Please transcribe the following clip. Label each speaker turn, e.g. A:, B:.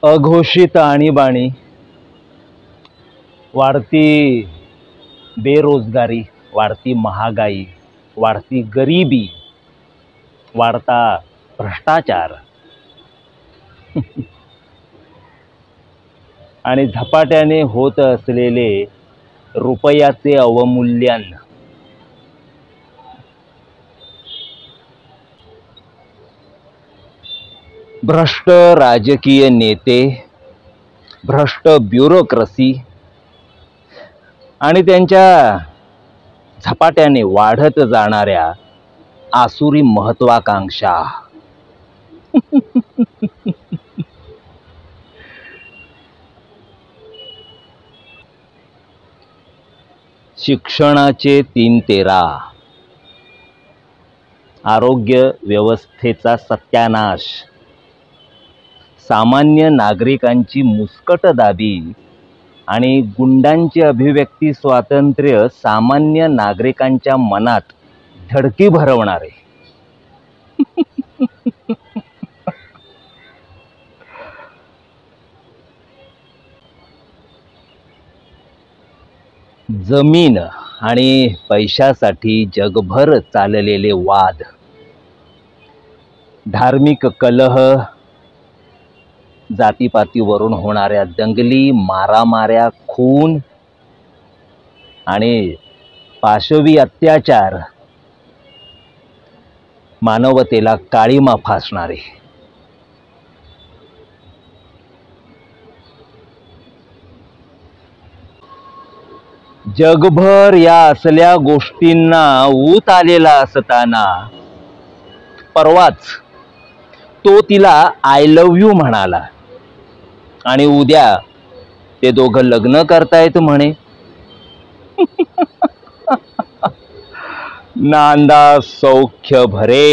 A: अघोषित आणीबाणी, वाढती बेरोजगारी, वाढती महागाई, वाढती गरिबी, वाढता भ्रष्टाचार आणि झपाट्याने होत असलेले रुपयाचे अवमूल्यन, भ्रष्ट राजकीय नेते, भ्रष्ट ब्युरोक्रेसी आणि त्यांच्या झपाट्याने वाढत जाणाऱ्या आसुरी महत्वाकांक्षा. शिक्षणाचे 3 तेरा, आरोग्य व्यवस्थेचा सत्यानाश, सामान्य नागरिकांची मुस्कटदाबी आणि गुंडांचे अभिव्यक्ती स्वातंत्र्य सामान्य नागरिकांच्या मनात धडकी भरवणारे. जमीन आणि पैशासाठी जगभर चाललेले वाद, धार्मिक कलह, जातीपातीवरून होणाऱ्या दंगली, मारामाऱ्या, खून आणि पाशवी अत्याचार मानवतेला काळिमा फासणारे. जगभर या असल्या गोष्टींना ऊत आलेला असताना परवाच तो तिला आय लव्ह यू म्हणाला आणि उद्या ते दोघं लग्न करतायत म्हणे. नांदा सौख्य भरे.